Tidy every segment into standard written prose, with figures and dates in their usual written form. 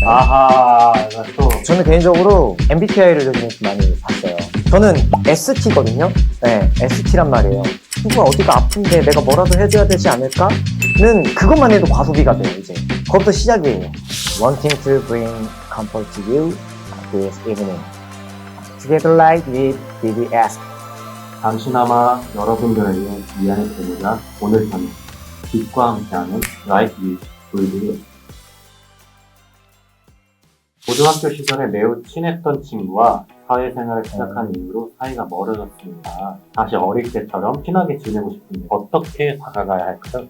될까요? 아하, 또. 저는 개인적으로 MBTI를 요즘에 좀 많이 봤어요. 저는 ST거든요. 네, ST란 말이에요. 친구가 어디가 아픈데 내가 뭐라도 해줘야 되지 않을까?는 그것만 해도 과소비가 돼요, 이제. 그것부터 시작이에요. Wanting to bring comfort to you this evening. Together like with BBS. 당신아마 여러분들에게 이야기 드리자 오늘 저녁 빛과 함께하는 라이트 위 보이드를 고등학교 시절에 매우 친했던 친구와 사회생활을 시작한 이후로 사이가 멀어졌습니다. 다시 어릴 때처럼 친하게 지내고 싶은데 어떻게 다가가야 할까요?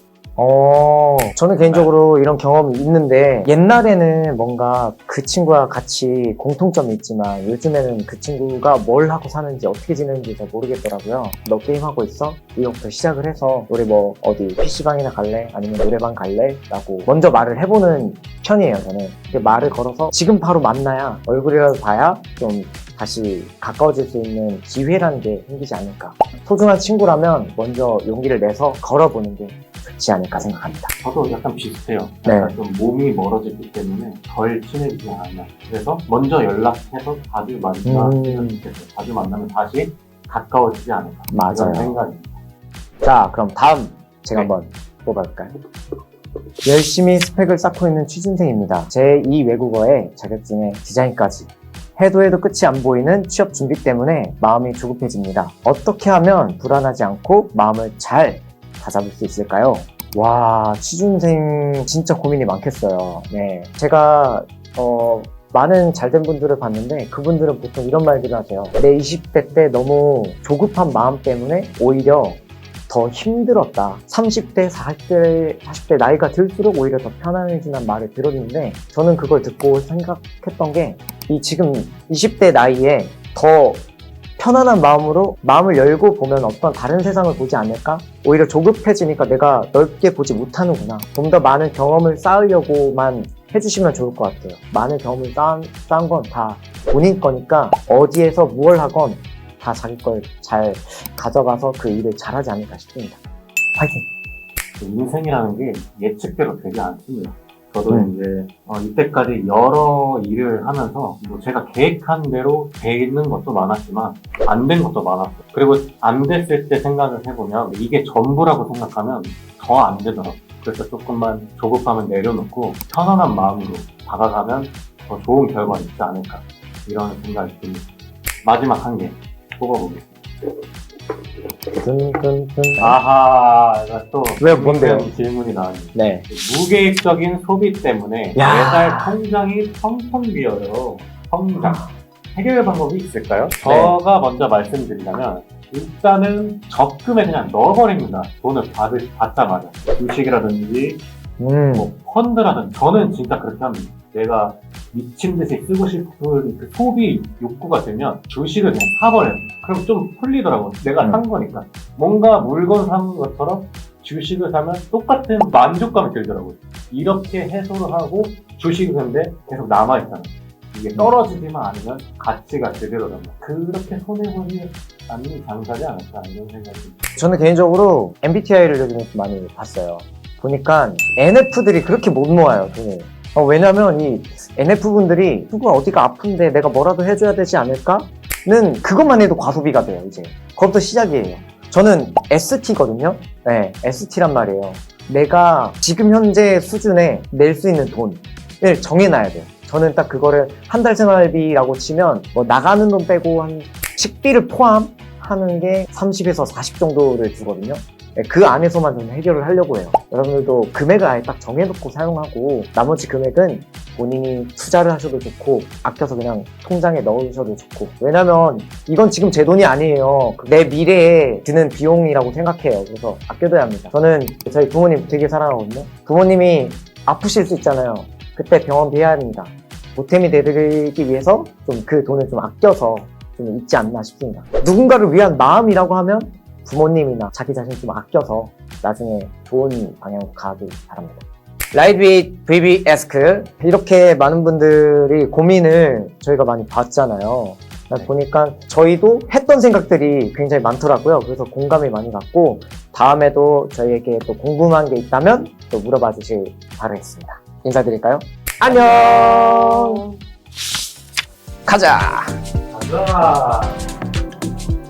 저는 개인적으로 이런 경험이 있는데 옛날에는 뭔가 그 친구와 같이 공통점이 있지만 요즘에는 그 친구가 뭘 하고 사는지 어떻게 지내는지 잘 모르겠더라고요. 너 게임하고 있어? 이거부터 시작을 해서 우리 뭐 어디 PC방이나 갈래? 아니면 노래방 갈래? 라고 먼저 말을 해보는 편이에요, 저는. 말을 걸어서 지금 바로 만나야 얼굴이라도 봐야 좀 다시 가까워질 수 있는 기회라는 게 생기지 않을까. 소중한 친구라면 먼저 용기를 내서 걸어보는 게 좋지 않을까 생각합니다. 저도 약간 비슷해요. 네. 약간 좀 몸이 멀어지기 때문에 덜 친해지지 않나. 그래서 먼저 연락해서 자주 만나면 좋겠어요. 자주 만나면 다시 가까워지지 않을까. 맞아요. 이런 생각입니다. 자, 그럼 다음 제가 네. 한번 뽑아볼까요? 열심히 스펙을 쌓고 있는 취준생입니다. 제2 외국어에 자격증에 디자인까지. 해도 끝이 안 보이는 취업 준비 때문에 마음이 조급해집니다. 어떻게 하면 불안하지 않고 마음을 잘 다잡을 수 있을까요? 와, 취준생 진짜 고민이 많겠어요. 네, 제가 많은 잘된 분들을 봤는데 그분들은 보통 이런 말들을 하세요. 내 20대 때 너무 조급한 마음 때문에 오히려 더 힘들었다. 30대, 40대 나이가 들수록 오히려 더 편안해지는 말을 들었는데 저는 그걸 듣고 생각했던 게 이 지금 20대 나이에 더 편안한 마음으로 마음을 열고 보면 어떤 다른 세상을 보지 않을까? 오히려 조급해지니까 내가 넓게 보지 못하는구나. 좀 더 많은 경험을 쌓으려고만 해주시면 좋을 것 같아요. 많은 경험을 쌓은 건 다 본인 거니까 어디에서 무엇을 하건 다 자기 걸 잘 가져가서 그 일을 잘하지 않을까 싶습니다. 파이팅! 인생이라는 게 예측대로 되지 않습니다. 저도 이제 이때까지 여러 일을 하면서 뭐 제가 계획한 대로 되는 것도 많았지만 안 된 것도 많았어요. 그리고 안 됐을 때 생각을 해보면 이게 전부라고 생각하면 더 안 되더라고요. 그래서 조금만 조급함을 내려놓고 편안한 마음으로 다가가면 더 좋은 결과가 있지 않을까 이런 생각이 듭니다. 마지막 한 개 뽑아보겠습니다. 아하, 또 왜, 뭔데요? 질문이 나왔네요. 네. 무계획적인 소비 때문에 매달 통장이 텅텅 비어요. 통장. 해결 방법이 있을까요? 제가 먼저 말씀드리자면 일단은 적금에 그냥 넣어버립니다. 돈을 받자마자. 주식이라든지 뭐 펀드라든지 저는 진짜 그렇게 합니다. 내가 미친 듯이 쓰고 싶은 그 소비 욕구가 되면 주식을 그냥 사버려요. 그럼 좀 풀리더라고요. 내가 산 거니까. 뭔가 물건 산 것처럼 주식을 사면 똑같은 만족감이 들더라고요. 이렇게 해소를 하고 주식을 근데 계속 남아있잖아요. 이게 떨어지지만 않으면 가치가 제대로 남아요. 그렇게 손해보지 않는 장사지 않을까 이런 생각이 듭니다. 저는 개인적으로 MBTI를 요즘에 좀 많이 봤어요. 보니까 NF들이 그렇게 못 모아요, 돈을. 왜냐면 이 NF분들이 누가 어디가 아픈데 내가 뭐라도 해줘야 되지 않을까?는 그것만 해도 과소비가 돼요, 이제. 그것부터 시작이에요. 저는 ST거든요? 네, ST란 말이에요. 내가 지금 현재 수준에 낼 수 있는 돈을 정해놔야 돼요. 저는 딱 그거를 한 달 생활비라고 치면 뭐 나가는 돈 빼고 한 식비를 포함하는 게 30에서 40 정도를 주거든요. 그 안에서만 좀 해결을 하려고 해요. 여러분들도 금액을 아예 딱 정해놓고 사용하고 나머지 금액은 본인이 투자를 하셔도 좋고 아껴서 그냥 통장에 넣으셔도 좋고 왜냐면 이건 지금 제 돈이 아니에요. 내 미래에 드는 비용이라고 생각해요. 그래서 아껴둬야 합니다. 저는 저희 부모님 되게 사랑하거든요. 부모님이 아프실 수 있잖아요. 그때 병원비 해야 합니다. 보탬이 되기 위해서 좀 그 돈을 좀 아껴서 좀 있지 않나 싶습니다. 누군가를 위한 마음이라고 하면 부모님이나 자기 자신 좀 아껴서 나중에 좋은 방향으로 가길 바랍니다. 라이트 윗 BBS 이렇게 많은 분들이 고민을 저희가 많이 봤잖아요. 보니까 저희도 했던 생각들이 굉장히 많더라고요. 그래서 공감이 많이 갔고 다음에도 저희에게 또 궁금한 게 있다면 또 물어봐 주실 바라겠습니다. 인사드릴까요? 안녕. 가자. 가자.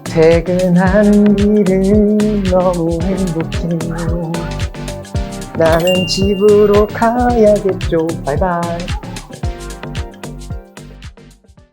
퇴근하는 길은 너무 행복해. 나는 집으로 가야겠죠. 바이바이.